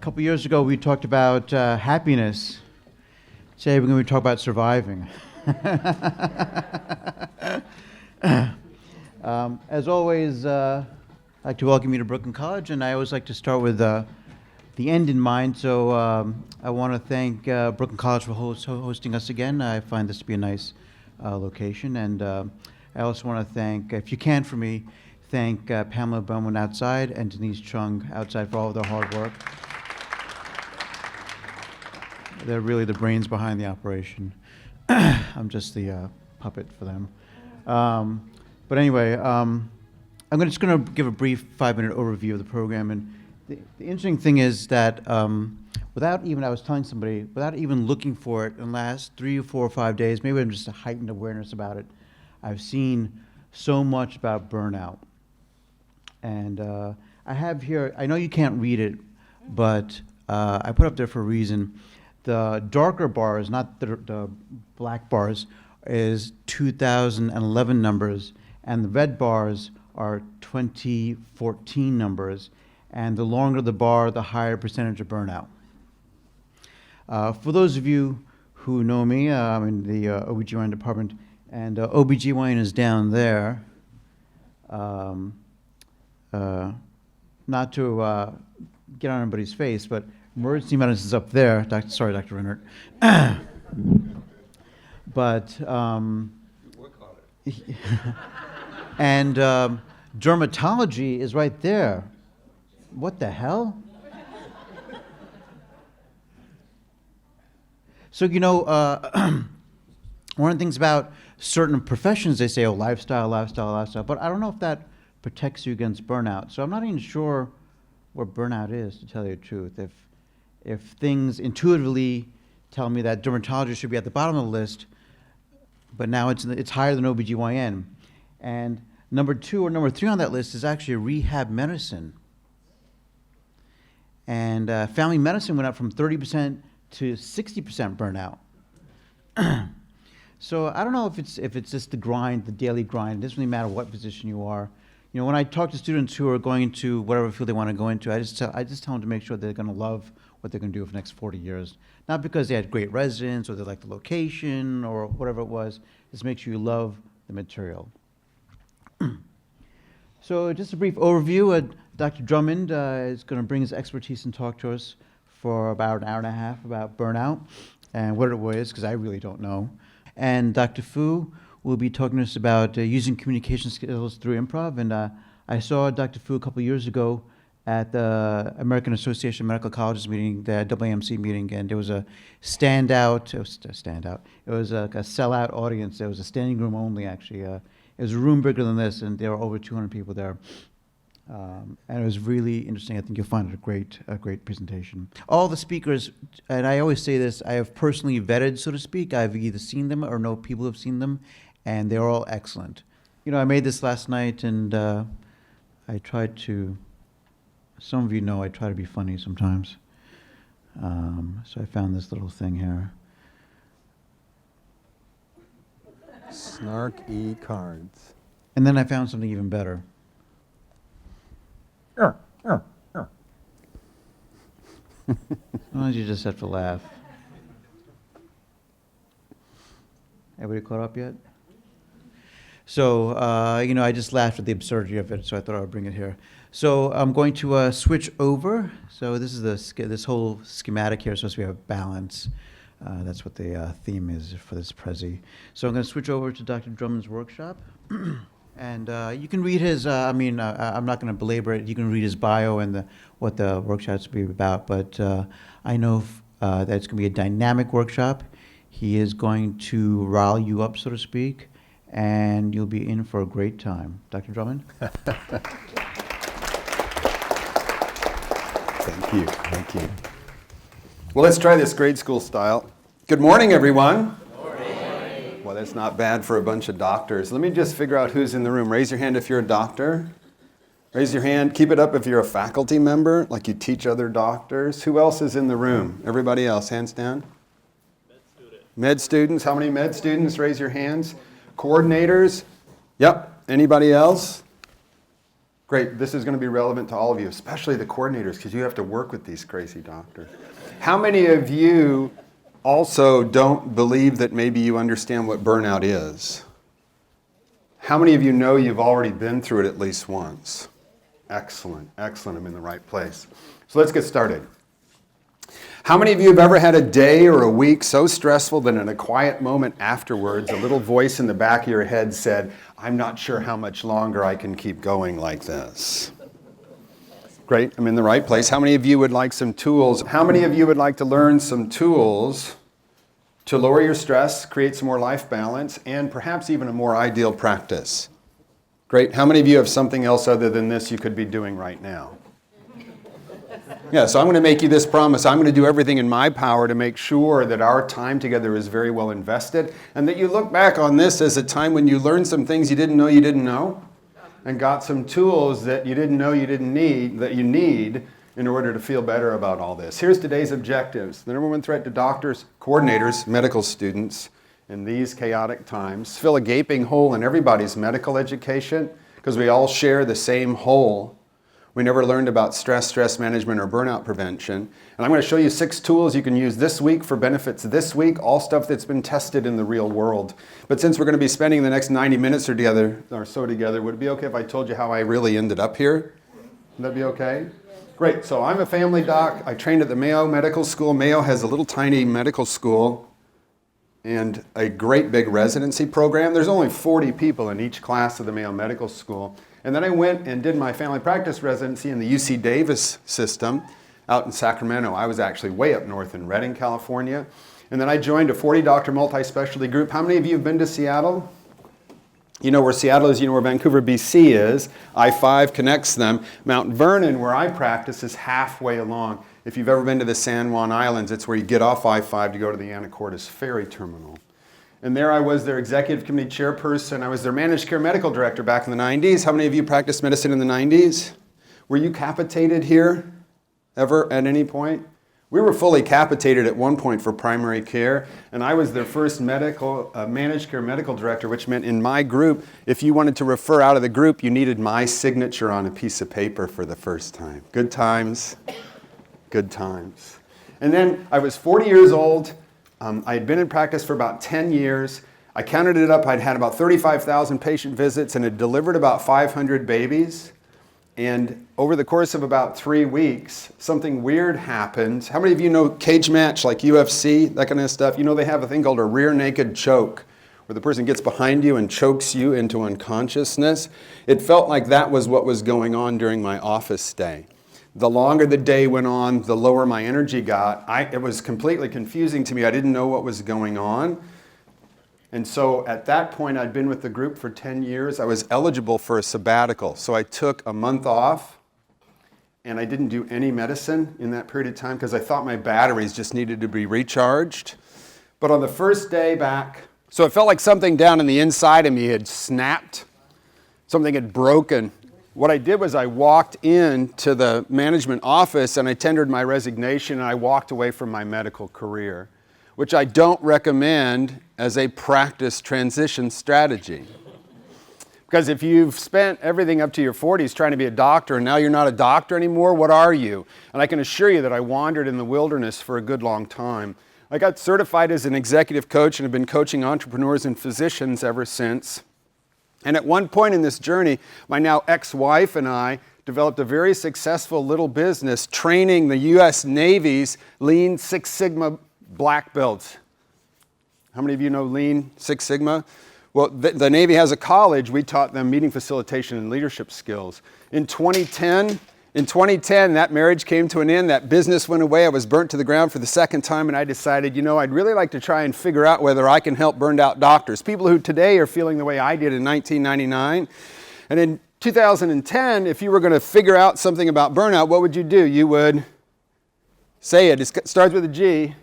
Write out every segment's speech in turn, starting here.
couple years ago, we talked about happiness. Today, we're going to talk about surviving. As always, I'd like to welcome you to Brooklyn College, and I always like to start with the end in mind. So I want to thank Brooklyn College for hosting us again. I find this to be a nice location, and I also want to thank, if you can for me, thank Pamela Bowman outside and Denise Chung outside for all of their hard work. They're really the brains behind the operation. I'm just the puppet for them. But anyway, I'm just going to give a brief 5-minute overview of the program. And the interesting thing is that I was telling somebody, without even looking for it in the last 3 or 4 or 5 days, maybe I'm just a heightened awareness about it, I've seen so much about burnout. And I have here, I know you can't read it, but I put up there for a reason. The darker bars, not the black bars, is 2011 numbers, and the red bars are 2014 numbers. And the longer the bar, the higher percentage of burnout. For those of you who know me, I'm in the OBGYN department, and OBGYN is down there. Not to get on anybody's face, but emergency medicine is up there. Sorry, Dr. Rennert. But and dermatology is right there. What the hell? So one of the things about certain professions, they say, oh, lifestyle. But I don't know if that protects you against burnout. So I'm not even sure what burnout is, to tell you the truth. If things intuitively tell me that dermatology should be at the bottom of the list, but now it's higher than OBGYN. And number 2 or number 3 on that list is actually rehab medicine. And family medicine went up from 30% to 60% burnout. So I don't know if it's just the grind, the daily grind. It doesn't really matter what position you are. When I talk to students who are going into whatever field they want to go into, I just tell them to make sure they're going to love what they're going to do for the next 40 years. Not because they had great residence or they like the location or whatever it was. Just make sure you love the material. So just a brief overview. Dr. Drummond is going to bring his expertise and talk to us for about an hour and a half about burnout and what it is, because I really don't know. And Dr. Fu will be talking to us about using communication skills through improv. And I saw Dr. Fu a couple years ago at the American Association of Medical Colleges meeting, the AAMC meeting, and there was a standout. It was a sellout audience. There was a standing room only, actually. It was a room bigger than this, and there were over 200 people there. And it was really interesting. I think you'll find it a great presentation. All the speakers, and I always say this, I have personally vetted, so to speak. I've either seen them or know people who have seen them, and they're all excellent. I made this last night, and I tried to, some of you know I try to be funny sometimes. So I found this little thing here. Snark-y cards. And then I found something even better. Sometimes you just have to laugh. Everybody caught up yet? So, I just laughed at the absurdity of it, so I thought I would bring it here. So I'm going to switch over. So this is this whole schematic here is supposed to be a balance. That's what the theme is for this Prezi. So I'm going to switch over to Dr. Drummond's workshop. And you can read his, I'm not going to belabor it. You can read his bio and what the workshop's will be about. But I know that it's going to be a dynamic workshop. He is going to rile you up, so to speak, and you'll be in for a great time. Dr. Drummond? Thank you. Well, let's try this grade school style. Good morning, everyone. Well, that's not bad for a bunch of doctors. Let me just figure out who's in the room. Raise your hand if you're a doctor. Raise your hand. Keep it up if you're a faculty member, like you teach other doctors. Who else is in the room? Everybody else, hands down. Med students. How many med students? Raise your hands. Coordinators. Yep. Anybody else? Great, this is going to be relevant to all of you, especially the coordinators, because you have to work with these crazy doctors. How many of you also don't believe that maybe you understand what burnout is? How many of you know you've already been through it at least once? Excellent, excellent, I'm in the right place. So let's get started. How many of you have ever had a day or a week so stressful that in a quiet moment afterwards, a little voice in the back of your head said, I'm not sure how much longer I can keep going like this? Great, I'm in the right place. How many of you would like some tools? How many of you would like to learn some tools to lower your stress, create some more life balance, and perhaps even a more ideal practice? Great, how many of you have something else other than this you could be doing right now? Yeah, so I'm going to make you this promise. I'm going to do everything in my power to make sure that our time together is very well invested and that you look back on this as a time when you learned some things you didn't know and got some tools that you didn't know you didn't need, that you need in order to feel better about all this. Here's today's objectives. The number one threat to doctors, coordinators, medical students in these chaotic times. Fill a gaping hole in everybody's medical education because we all share the same hole. We never learned about stress management, or burnout prevention. And I'm going to show you 6 tools you can use this week for benefits this week, all stuff that's been tested in the real world. But since we're going to be spending the next 90 minutes or so together, would it be okay if I told you how I really ended up here? Would that be okay? Great. So I'm a family doc. I trained at the Mayo Medical School. Mayo has a little tiny medical school and a great big residency program. There's only 40 people in each class of the Mayo Medical School. And then I went and did my family practice residency in the UC Davis system out in Sacramento. I was actually way up north in Redding, California. And then I joined a 40-doctor multi-specialty group. How many of you have been to Seattle? You know where Seattle is, you know where Vancouver, BC is. I-5 connects them. Mount Vernon, where I practice, is halfway along. If you've ever been to the San Juan Islands, it's where you get off I-5 to go to the Anacortes Ferry Terminal. And there I was their executive committee chairperson. I was their managed care medical director back in the 90s. How many of you practiced medicine in the 90s? Were you capitated here ever at any point? We were fully capitated at one point for primary care, and I was their first managed care medical director, which meant in my group, if you wanted to refer out of the group, you needed my signature on a piece of paper for the first time. Good times, good times. And then I was 40 years old. I had been in practice for about 10 years. I counted it up. I'd had about 35,000 patient visits and had delivered about 500 babies. And over the course of about 3 weeks, something weird happened. How many of you know cage match, like UFC, that kind of stuff? You know they have a thing called a rear naked choke, where the person gets behind you and chokes you into unconsciousness. It felt like that was what was going on during my office stay. The longer the day went on, the lower my energy got. It was completely confusing to me. I didn't know what was going on. And so at that point, I'd been with the group for 10 years. I was eligible for a sabbatical. So I took a month off, and I didn't do any medicine in that period of time because I thought my batteries just needed to be recharged. But on the first day back, so it felt like something down in the inside of me had snapped. Something had broken. What I did was I walked into the management office and I tendered my resignation and I walked away from my medical career, which I don't recommend as a practice transition strategy. Because if you've spent everything up to your 40s trying to be a doctor and now you're not a doctor anymore, what are you? And I can assure you that I wandered in the wilderness for a good long time. I got certified as an executive coach and have been coaching entrepreneurs and physicians ever since. And at one point in this journey, my now ex-wife and I developed a very successful little business training the U.S. Navy's Lean Six Sigma black belts. How many of you know Lean Six Sigma? Well, the Navy has a college. We taught them meeting facilitation and leadership skills. In 2010, that marriage came to an end. That business went away. I was burnt to the ground for the second time, and I decided, I'd really like to try and figure out whether I can help burned out doctors, people who today are feeling the way I did in 1999. And in 2010, if you were going to figure out something about burnout, what would you do? You would say it. It starts with a G.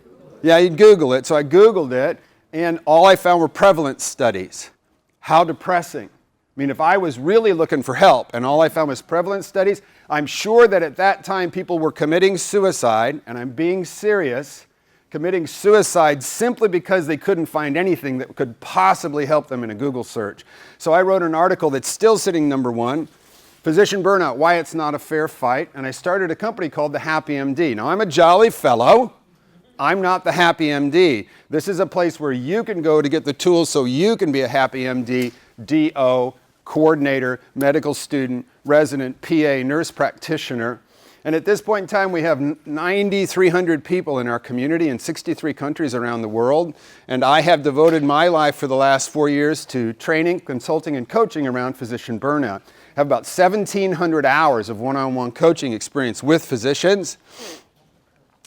Yeah, you'd Google it. So I Googled it, and all I found were prevalence studies. How depressing. If I was really looking for help and all I found was prevalence studies, I'm sure that at that time people were committing suicide, and I'm being serious, committing suicide simply because they couldn't find anything that could possibly help them in a Google search. So I wrote an article that's still sitting number one, Physician Burnout, Why It's Not a Fair Fight, and I started a company called the Happy MD. Now, I'm a jolly fellow. I'm not the Happy MD. This is a place where you can go to get the tools so you can be a Happy MD, DO, coordinator, medical student, resident, PA, nurse practitioner. And at this point in time, we have 9,300 people in our community in 63 countries around the world. And I have devoted my life for the last 4 years to training, consulting, and coaching around physician burnout. I have about 1,700 hours of one-on-one coaching experience with physicians.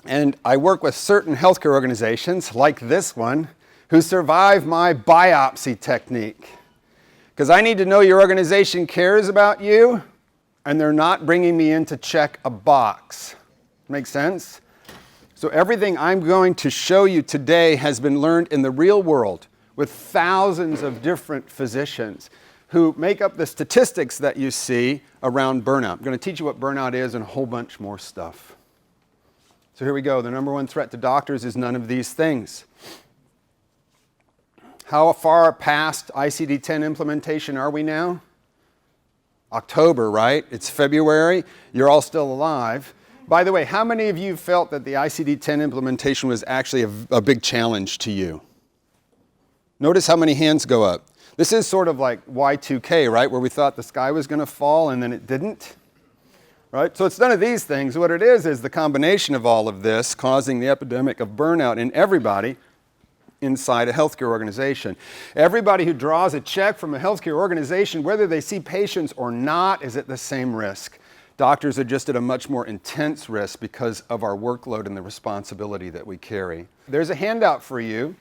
And I work with certain healthcare organizations, like this one, who survive my biopsy technique. Because I need to know your organization cares about you, and they're not bringing me in to check a box. Make sense? So everything I'm going to show you today has been learned in the real world with thousands of different physicians who make up the statistics that you see around burnout. I'm going to teach you what burnout is and a whole bunch more stuff. So here we go. The number one threat to doctors is none of these things. How far past ICD-10 implementation are we now? October, right? It's February. You're all still alive. By the way, how many of you felt that the ICD-10 implementation was actually a big challenge to you? Notice how many hands go up. This is sort of like Y2K, right? Where we thought the sky was going to fall and then it didn't. Right? So it's none of these things. What it is the combination of all of this causing the epidemic of burnout in everybody inside a healthcare organization. Everybody who draws a check from a healthcare organization, whether they see patients or not, is at the same risk. Doctors are just at a much more intense risk because of our workload and the responsibility that we carry. There's a handout for you.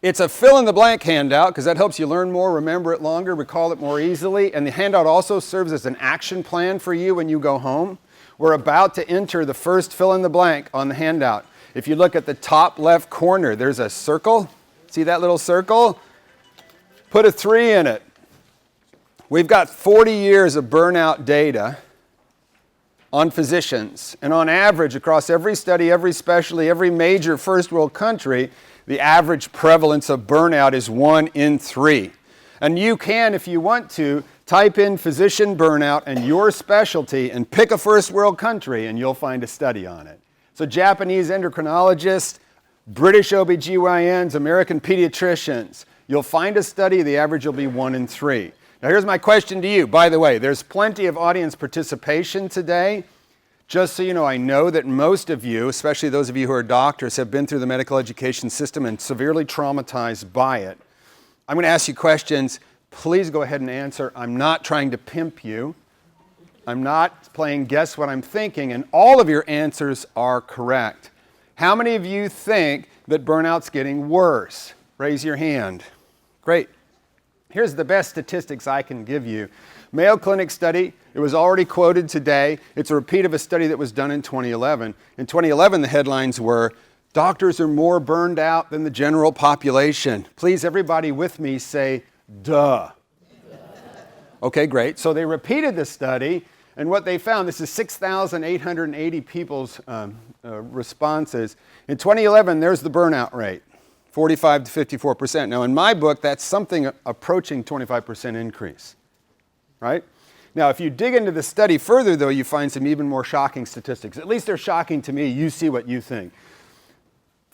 It's a fill-in-the-blank handout because that helps you learn more, remember it longer, recall it more easily. And the handout also serves as an action plan for you when you go home. We're about to enter the first fill-in-the-blank on the handout. If you look at the top left corner, there's a circle. See that little circle? Put a 3 in it. We've got 40 years of burnout data on physicians. And on average, across every study, every specialty, every major first world country, the average prevalence of burnout is 1 in 3. And you can, if you want to, type in physician burnout and your specialty and pick a first world country and you'll find a study on it. So Japanese endocrinologists, British OBGYNs, American pediatricians, you'll find a study, the average will be 1 in 3. Now here's my question to you. By the way, there's plenty of audience participation today. Just so you know, I know that most of you, especially those of you who are doctors, have been through the medical education system and severely traumatized by it. I'm going to ask you questions. Please go ahead and answer. I'm not trying to pimp you. I'm not playing guess what I'm thinking, and all of your answers are correct. How many of you think that burnout's getting worse? Raise your hand. Great. Here's the best statistics I can give you. Mayo Clinic study, it was already quoted today. It's a repeat of a study that was done in 2011. In 2011, the headlines were, doctors are more burned out than the general population. Please, everybody with me say, duh. Okay, great. So they repeated the study, and what they found, this is 6,880 people's responses. In 2011, there's the burnout rate, 45 to 54%. Now, in my book, that's something approaching 25% increase, right? Now, if you dig into the study further, though, you find some even more shocking statistics. At least they're shocking to me. You see what you think.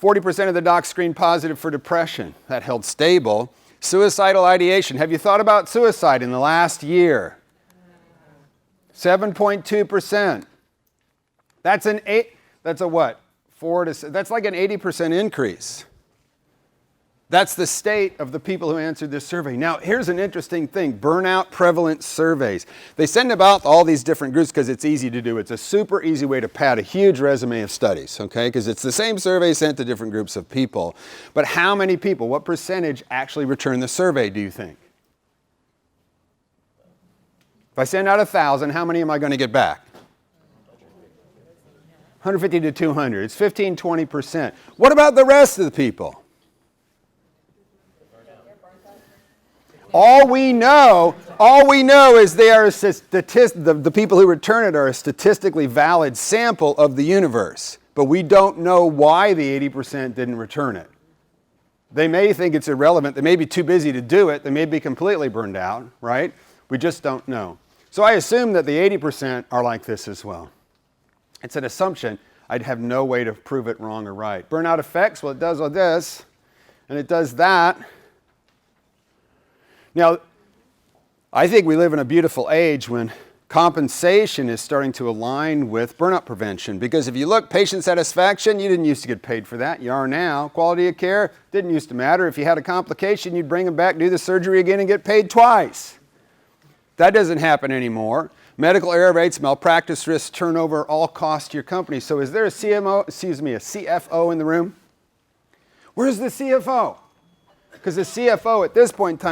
40% of the docs screened positive for depression. That held stable. Suicidal ideation. Have you thought about suicide in the last year? 7.2%. That's a what? That's like an 80% increase. That's the state of the people who answered this survey. Now, here's an interesting thing. Burnout prevalence surveys. They send about all these different groups because it's easy to do. It's a super easy way to pad a huge resume of studies, okay? Because it's the same survey sent to different groups of people. But how many people, what percentage actually return the survey, do you think? If I send out 1,000, how many am I going to get back? 150 to 200. It's 15, 20%. What about the rest of the people? All we know is they are the people who return it are a statistically valid sample of the universe. But we don't know why the 80% didn't return it. They may think it's irrelevant. They may be too busy to do it. They may be completely burned out, right? We just don't know. So I assume that the 80% are like this as well. It's an assumption. I'd have no way to prove it wrong or right. Burnout effects, well, it does all this, and it does that. Now, I think we live in a beautiful age when compensation is starting to align with burnout prevention. Because if you look, patient satisfaction, you didn't used to get paid for that. You are now. Quality of care didn't used to matter. If you had a complication, you'd bring them back, do the surgery again, and get paid twice. That doesn't happen anymore. Medical error rates, malpractice risks, turnover, all cost your company. So is there a CFO in the room? Where's the CFO? Because the CFO at this point in time